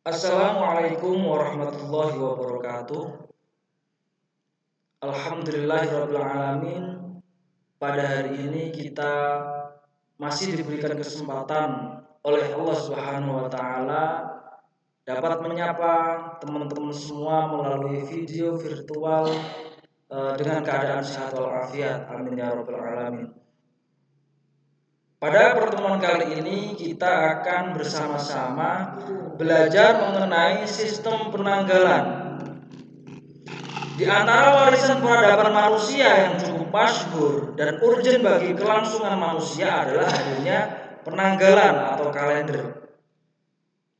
Assalamualaikum warahmatullahi wabarakatuh. Alhamdulillahirabbil alamin. Pada hari ini kita masih diberikan kesempatan oleh Allah Subhanahu wa taala dapat menyapa teman-teman semua melalui video virtual dengan keadaan sehat walafiat. Amin ya rabbal alamin. Pada pertemuan kali ini kita akan bersama-sama belajar mengenai sistem penanggalan. Di antara warisan peradaban manusia yang cukup masyhur dan urgen bagi kelangsungan manusia adalah adanya penanggalan atau kalender.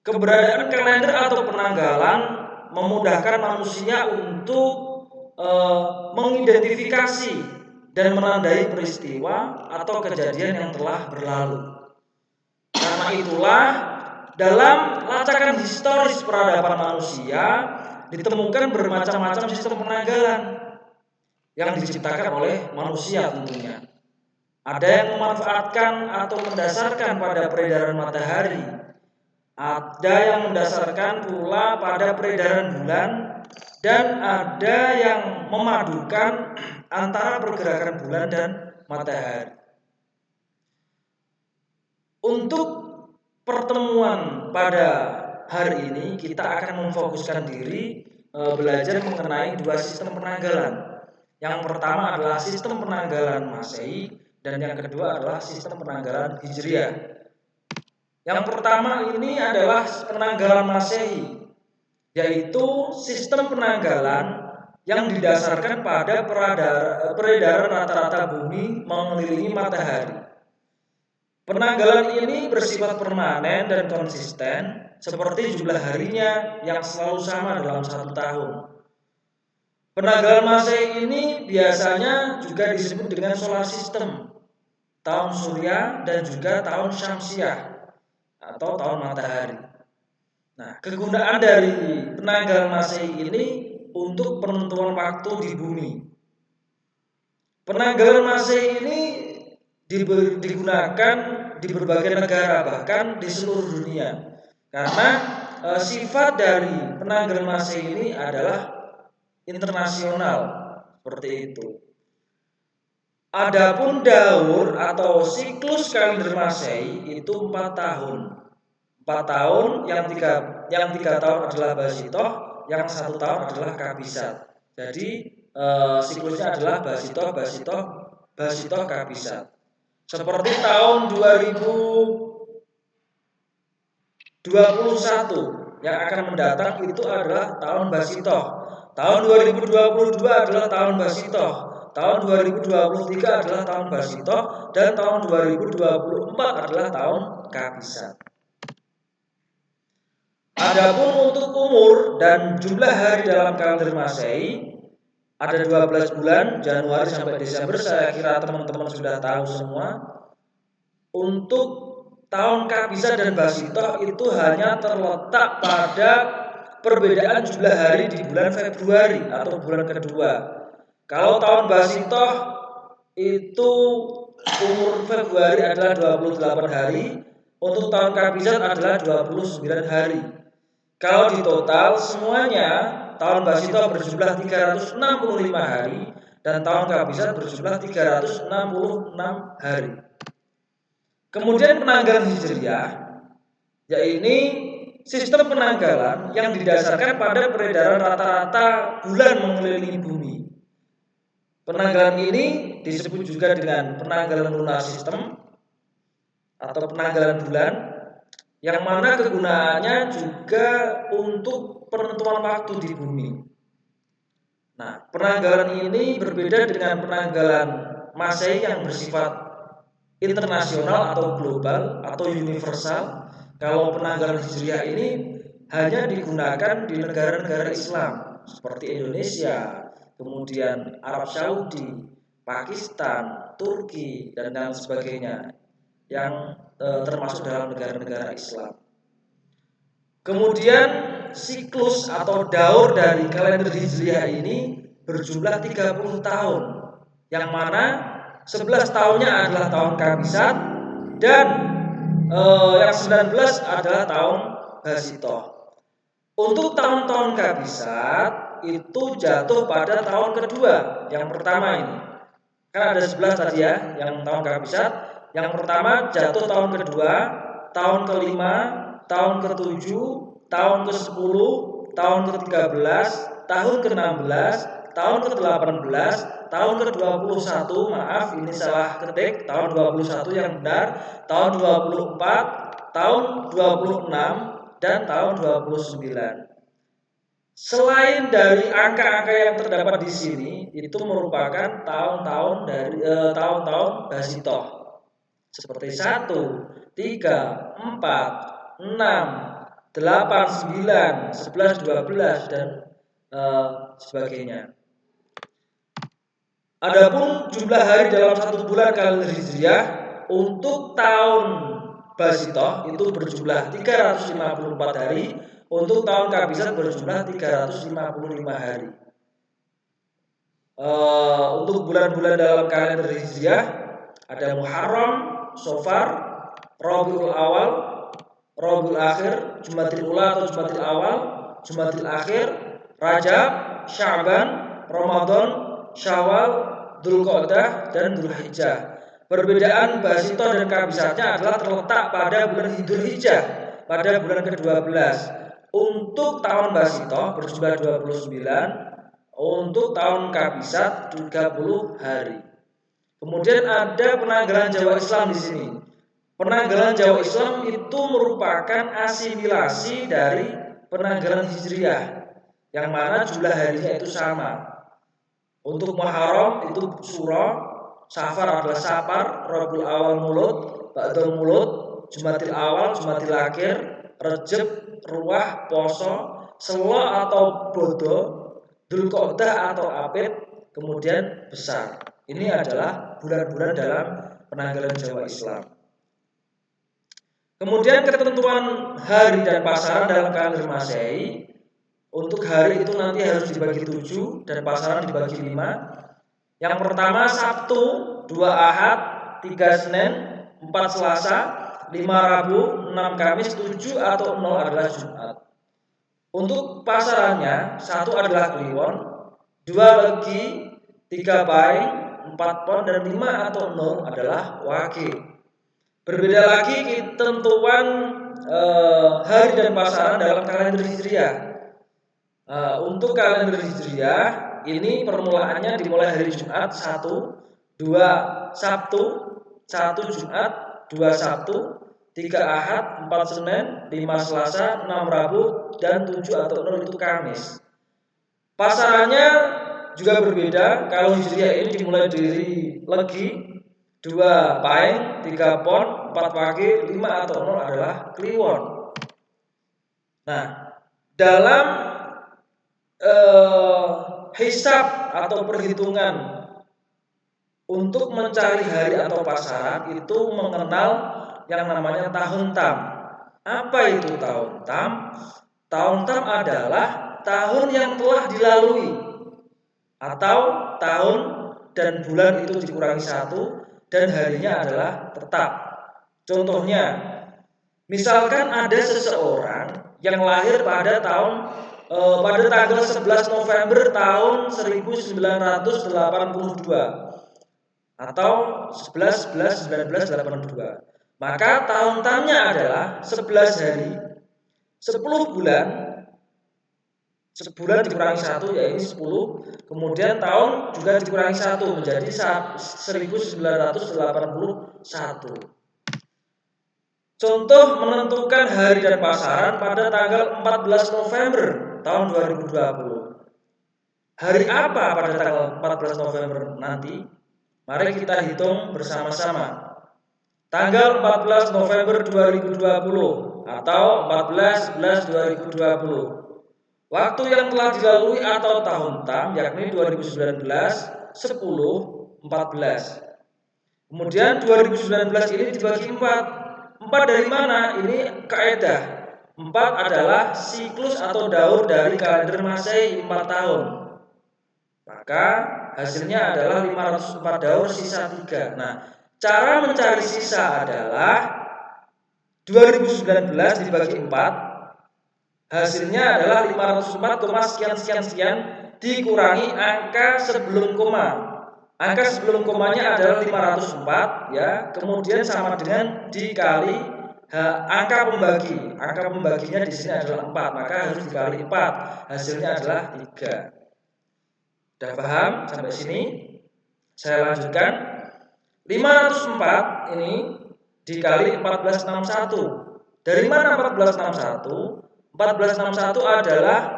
Keberadaan kalender atau penanggalan memudahkan manusia untuk mengidentifikasi dan menandai peristiwa atau kejadian yang telah berlalu. Karena itulah dalam lacakan historis peradaban manusia ditemukan bermacam-macam sistem penanggalan yang diciptakan oleh manusia tentunya. Ada yang memanfaatkan atau mendasarkan pada peredaran matahari, ada yang mendasarkan pula pada peredaran bulan, dan ada yang memadukan antara pergerakan bulan dan matahari. Untuk pertemuan pada hari ini kita akan memfokuskan diri belajar mengenai dua sistem penanggalan. Yang pertama adalah sistem penanggalan Masehi dan yang kedua adalah sistem penanggalan Hijriah. Yang pertama ini adalah penanggalan Masehi, yaitu sistem penanggalan yang didasarkan pada peredaran rata-rata bumi mengelilingi matahari. Penanggalan ini bersifat permanen dan konsisten, seperti jumlah harinya yang selalu sama dalam satu tahun. Penanggalan Masehi ini biasanya juga disebut dengan solar system, tahun surya dan juga tahun syamsiah atau tahun matahari. Nah, kegunaan dari penanggalan Masehi ini untuk penentuan waktu di bumi. Penanggalan Masehi ini digunakan di berbagai negara, bahkan di seluruh dunia, karena sifat dari penanggalan Masehi ini adalah internasional, seperti itu. Adapun daur atau siklus kalender Masehi itu 4 tahun. 4 tahun, yang 3 tahun adalah Basitoh, yang 1 tahun adalah Kabisat. Jadi siklusnya adalah Basitoh, Kabisat. Seperti tahun 2021 yang akan mendatang itu adalah tahun Basitoh. Tahun 2022 adalah tahun Basitoh. Tahun 2023 adalah tahun Basitoh dan tahun 2024 adalah tahun Kabisat. Adapun untuk umur dan jumlah hari dalam kalender Masehi ada 12 bulan, Januari sampai Desember, saya kira teman-teman sudah tahu semua. Untuk tahun Kabisat dan Basitoh itu hanya terletak pada perbedaan jumlah hari di bulan Februari atau bulan kedua. Kalau tahun Basitoh itu umur Februari adalah 28 hari, untuk tahun Kabisat adalah 29 hari. Kalau di total semuanya tahun Basitoh berjumlah 365 hari dan tahun Kabisat berjumlah 366 hari. Kemudian penanggalan Hijriah, yaitu sistem penanggalan yang didasarkan pada peredaran rata-rata bulan mengelilingi bumi. Penanggalan ini disebut juga dengan penanggalan lunar system atau penanggalan bulan, yang mana kegunaannya juga untuk penentuan waktu di bumi. Nah, penanggalan ini berbeda dengan penanggalan Masehi yang bersifat internasional atau global atau universal. Kalau penanggalan Hijriah ini hanya digunakan di negara-negara Islam seperti Indonesia, kemudian Arab Saudi, Pakistan, Turki, dan lain sebagainya yang termasuk dalam negara-negara Islam. Kemudian siklus atau daur dari kalender Hijriah ini berjumlah 30 tahun, yang mana 11 tahunnya adalah tahun Kabisat dan yang 19 adalah tahun Basitoh. Untuk tahun-tahun kabisat itu jatuh pada tahun kedua. Yang pertama ini kan ada 11 tadi ya, yang tahun kabisat. Yang pertama jatuh tahun kedua, tahun kelima, tahun ketujuh, tahun ke-10, tahun ke-13, tahun ke-16, tahun ke-18, tahun ke-21. Maaf, ini salah ketik, tahun 21 yang benar, tahun 24, tahun 26, dan tahun 29. Selain dari angka-angka yang terdapat di sini, itu merupakan tahun-tahun basitoh seperti 1, 3, 4, 6, 8, 9, 11, 12 dan sebagainya. Adapun jumlah hari dalam satu bulan kalender Hijriah untuk tahun basitoh itu berjumlah 354 hari, untuk tahun kabisat berjumlah 355 hari. Untuk bulan-bulan dalam kalender Hijriah ada Muharram, Safar, Rabiul Awal, Rabiul Akhir, Jumadil Ula atau Jumadil Awal, Jumadil Akhir, Rajab, Sya'ban, Ramadan, Syawal, Dzulqa'dah dan Dzulhijjah. Perbedaan basitoh dan kabisatnya adalah terletak pada bulan Dzulhijjah pada bulan ke-12. Untuk tahun basitoh berjumlah 29, untuk tahun kabisat 30 hari. Kemudian ada penanggalan Jawa Islam di sini. Penanggalan Jawa Islam itu merupakan asimilasi dari penanggalan Hijriah, yang mana jumlah harinya itu sama. Untuk Muharram itu Suro, Safar adalah Sapar, Rabiul Awal Mulud, Ba'dul Mulud, Jumadil Awal, Jumadil Akhir, Rejab, Ruah, Poso, Selo atau Bodo, Dzulqa'dah atau Apit, kemudian Besar. Ini adalah bulan-bulan dalam penanggalan Jawa Islam. Kemudian ketentuan hari dan pasaran dalam kalender Masehi. Untuk hari itu nanti harus dibagi 7 dan pasaran dibagi 5. Yang pertama Sabtu, 2 Ahad, 3 Senin, 4 Selasa, 5 Rabu, 6 Kamis, 7 atau 0 adalah Jumat. Untuk pasarannya, 1 adalah Kliwon, 2 Legi, 3 Paing, 4 Pon, dan 5 atau 0 adalah Wage. Berbeda lagi ketentuan hari dan pasaran dalam kalender Hijriah. Untuk kalender Hijriah ini permulaannya dimulai hari Jumat 1, 2 Sabtu, 1 Jumat, 2 Sabtu, 3 Ahad, 4 Senin, 5 Selasa, 6 Rabu, dan 7 atau 0 itu Kamis. Pasarannya juga berbeda. Kalau Hijriah ini dimulai dari Legi, 2 Paing, 3 Pon, 4 Wage, 5 atau 0 adalah Kliwon. Nah, dalam hisab atau perhitungan untuk mencari hari atau pasaran itu mengenal yang namanya tahun tam. Apa itu tahun tam? Tahun tam adalah tahun yang telah dilalui atau tahun dan bulan itu dikurangi 1 dan harinya adalah tetap. Contohnya, misalkan ada seseorang yang lahir pada tanggal 11 November tahun 1982 atau 11/11/1982. Maka tahun tamnya adalah 11 hari, 10 bulan, sebulan dikurangi 1 yaitu 10, kemudian tahun juga dikurangi 1 menjadi 1981. Contoh menentukan hari dan pasaran pada tanggal 14 November tahun 2020. Hari apa pada tanggal 14 November nanti? Mari kita hitung bersama-sama. Tanggal 14 November 2020 atau 14/11/2020. Waktu yang telah dilalui atau tahun tam yakni 2019, 10, 14. Kemudian 2019 ini dibagi 4. 4 dari mana? Ini kaidah. 4 adalah siklus atau daur dari kalender Masehi 4 tahun. Maka hasilnya adalah 504 daur sisa 3. Nah, cara mencari sisa adalah 2019 dibagi 4. hasilnya adalah 504, sekian dikurangi angka sebelum koma. Angka sebelum komanya adalah 504 ya, kemudian sama dengan dikali angka pembagi. Angka pembaginya di sini adalah 4, maka harus dikali 4. Hasilnya adalah 3. Sudah paham sampai sini? Saya lanjutkan. 504 ini dikali 1461. Dari mana 1461? 1461 adalah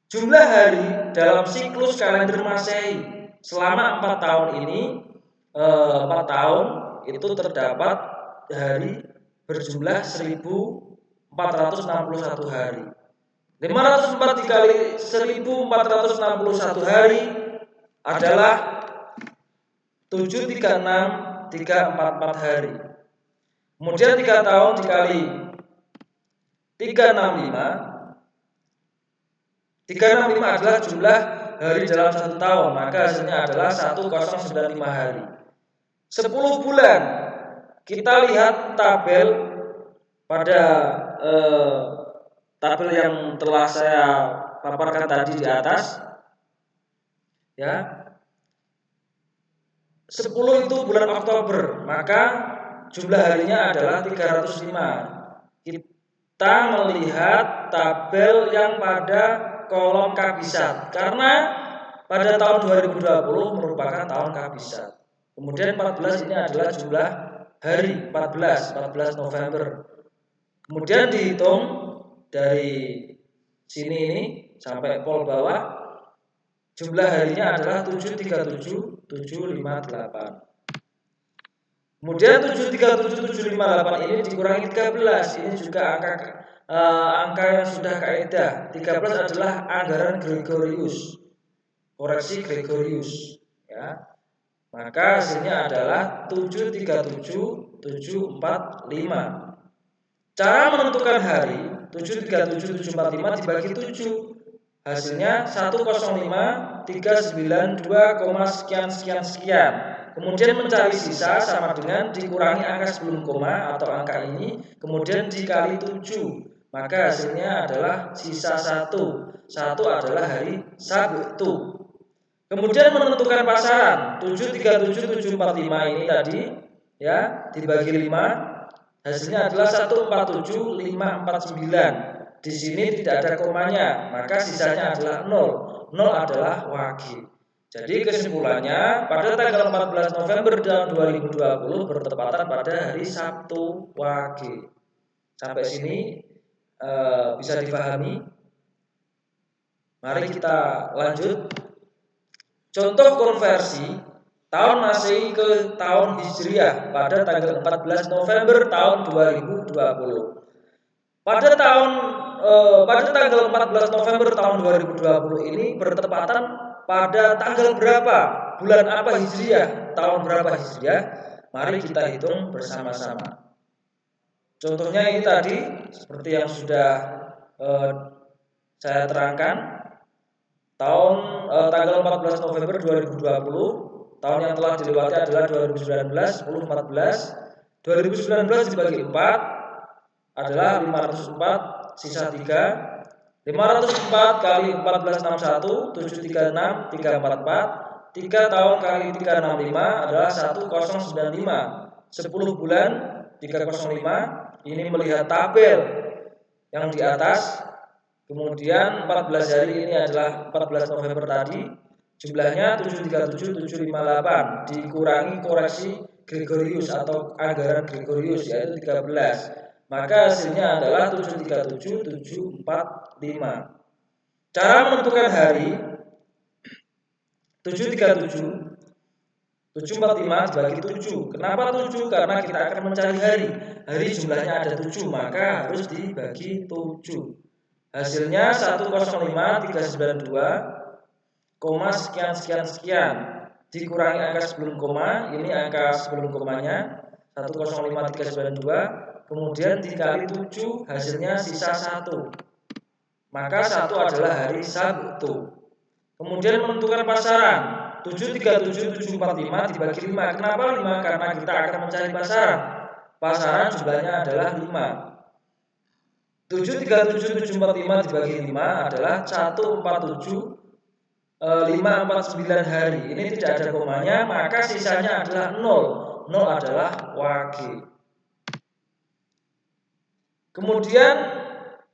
jumlah hari dalam siklus kalender Masehi. Selama 4 tahun ini, 4 tahun itu terdapat hari berjumlah 1461 hari. 504 dikali 1461 hari adalah 736,344 hari. Kemudian 3 tahun dikali 365. 365 adalah jumlah hari dalam 1 tahun, maka hasilnya adalah 1095 hari. 10 bulan. Kita lihat tabel pada tabel yang telah saya paparkan tadi di atas. Ya. 10 itu bulan Oktober, maka jumlah harinya adalah 305. Kita melihat tabel yang pada kolom kabisat, karena pada tahun 2020 merupakan tahun kabisat. Kemudian 14 ini adalah jumlah hari, 14 November. Kemudian dihitung dari sini ini sampai pol bawah, jumlah harinya adalah 737,758. Kemudian 737,758 ini dikurangi 13. Ini juga angka yang sudah kaidah. 13 adalah anggaran Gregorius. Koreksi Gregorius, ya. Maka hasilnya adalah 737,745. Cara menentukan hari 737,745 dibagi 7. Hasilnya 105,392, sekian. Kemudian mencari sisa sama dengan dikurangi angka sebelum koma atau angka ini, kemudian dikali 7. Maka hasilnya adalah sisa 1. 1 adalah hari Sabtu. Kemudian menentukan pasaran 737,745 ini tadi ya dibagi 5, hasilnya adalah 147,549. Di sini tidak ada komanya, maka sisanya adalah 0. 0 adalah wage. Jadi kesimpulannya, pada tanggal 14 November tahun 2020 bertepatan pada hari Sabtu wage. Sampai sini bisa dipahami? Mari kita lanjut. Contoh konversi tahun Masehi ke tahun Hijriah pada tanggal 14 November tahun 2020. Pada tanggal 14 November tahun 2020 ini bertepatan pada tanggal berapa? Bulan apa Hijriah? Tahun berapa Hijriah? Mari kita hitung bersama-sama. Contohnya ini tadi seperti yang sudah saya terangkan. Tanggal 14 November 2020, tahun yang telah dilewati adalah 2019, 10, 14. 2019 dibagi 4 adalah 504, sisa 3. 504 kali 1461, 736, 344. 3 tahun kali 365 adalah 1095. 10 bulan 305. Ini melihat tabel yang di atas. Kemudian 14 hari ini adalah 14 November tadi. Jumlahnya 737,758 dikurangi koreksi Gregorius atau anggaran Gregorius yaitu 13. Maka hasilnya adalah 737,745. Cara menentukan hari 737,745 dibagi 7. Kenapa 7? Karena kita akan mencari hari. Hari jumlahnya ada 7, maka harus dibagi 7. Hasilnya 105,392, sekian. Dikurangi angka sebelum koma, ini angka sebelum komanya 105,392. Kemudian dikali 7, hasilnya sisa 1. Maka 1 adalah hari Sabtu. Kemudian menentukan pasaran 737,745 dibagi 5. Kenapa 5? Karena kita akan mencari pasaran. Pasaran jumlahnya adalah 5. 737,745 dibagi 5 adalah 147 549 hari. Ini tidak ada komanya, maka sisanya adalah 0. 0 adalah wage. Kemudian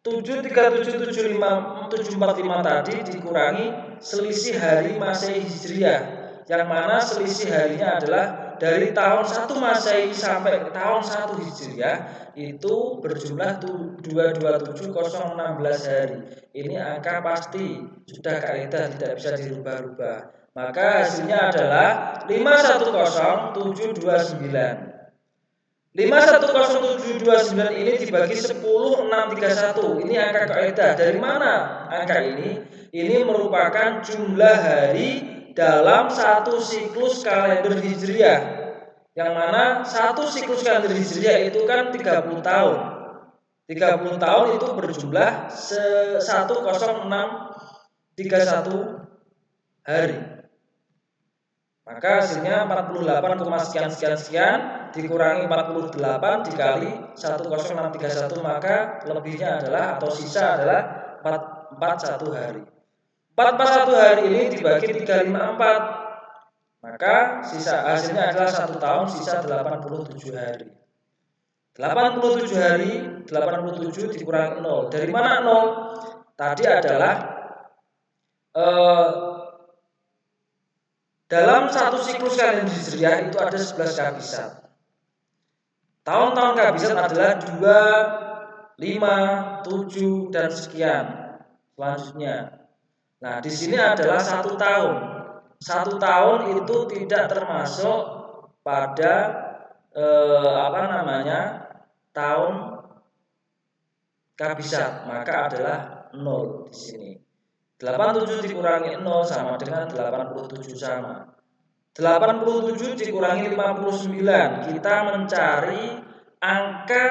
737,745 tadi dikurangi selisih hari Masehi Hijriah, yang mana selisih harinya adalah dari tahun 1 Masehi sampai tahun 1 Hijriah itu berjumlah 227016 hari. Ini angka pasti, sudah kaidah, tidak bisa dirubah-rubah. Maka hasilnya adalah 510729. 510729 ini dibagi 10631. Ini angka kaidah. Dari mana angka ini? Ini merupakan jumlah hari dalam satu siklus kalender Hijriah. Yang mana satu siklus kalender Hijriah itu kan 30 tahun. 30 tahun itu berjumlah 10631 hari. Maka hasilnya 48, sekian dikurangi 48 dikali 10631, maka lebihnya adalah atau sisa adalah 441 hari. 441 hari ini dibagi 354, maka sisa hasilnya adalah 1 tahun, sisa 87 hari. 87 hari, 87 dikurangi 0. Dari mana 0? Tadi adalah dalam satu siklus kalender Hijriah itu ada 11 kabisat. Tahun-tahun kabisat adalah 2, 5, 7 dan sekian selanjutnya. Nah, di sini adalah 1 tahun. 1 tahun itu tidak termasuk pada tahun kabisat, maka adalah 0 di sini. 87 dikurangi 0 sama dengan 87 sama. 87 dikurangi 59, kita mencari angka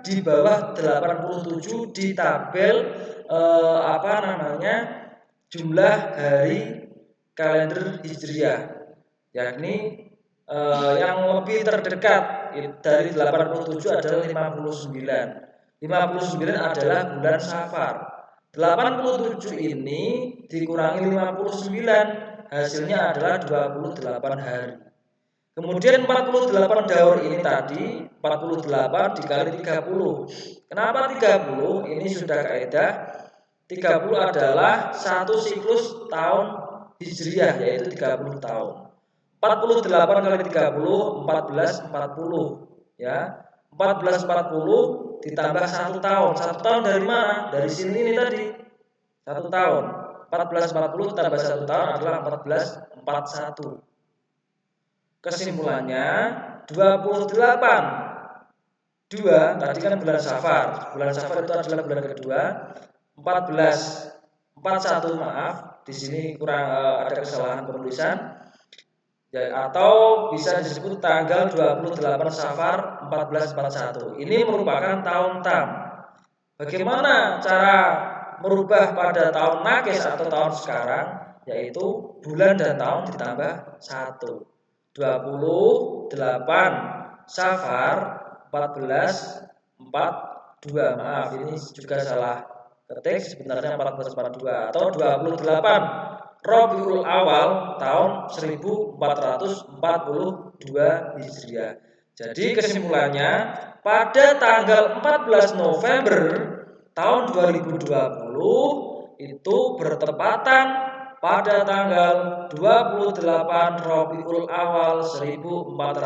di bawah 87 di tabel jumlah hari kalender Hijriah, yakni yang lebih terdekat dari 87 adalah 59. 59 adalah bulan Safar. 87 ini dikurangi 59, hasilnya adalah 28 hari. Kemudian 48 daur ini tadi 48 dikali 30. Kenapa 30? Ini sudah kaidah. 30 adalah satu siklus tahun Hijriah, yaitu 30 tahun. 48 kali 30 1440 ya. 1440 ditambah 1 tahun. 1 tahun dari mana? Dari sini ini tadi. 1 tahun. 1440 tambah 1 tahun adalah 1441. Kesimpulannya 28. 2 tadi kan bulan Safar. Bulan Safar itu adalah bulan kedua. 41 maaf, di sini kurang ada kesalahan penulisan. Atau bisa disebut tanggal 28 Safar 1441. Ini merupakan tahun tam. Bagaimana cara merubah pada tahun nakis atau tahun sekarang? Yaitu bulan dan tahun ditambah 1. 28 Safar 1442. Maaf, ini juga salah ketik, sebenarnya 1442 atau 28 Rabiul Awal tahun 1442 Hijriah. Jadi kesimpulannya pada tanggal 14 November tahun 2020 itu bertepatan pada tanggal 28 Rabiul Awal 1442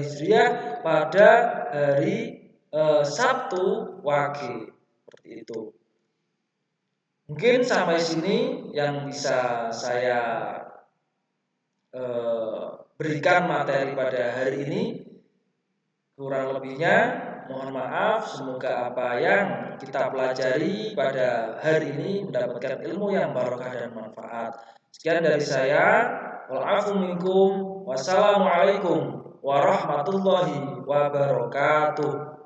Hijriah pada hari Sabtu Wage. Seperti itu. Mungkin sampai sini yang bisa saya berikan materi pada hari ini. Kurang lebihnya mohon maaf. Semoga apa yang kita pelajari pada hari ini mendapatkan ilmu yang barokah dan manfaat. Sekian dari saya. Wa'afu minkum. Wassalamualaikum warahmatullahi wabarakatuh.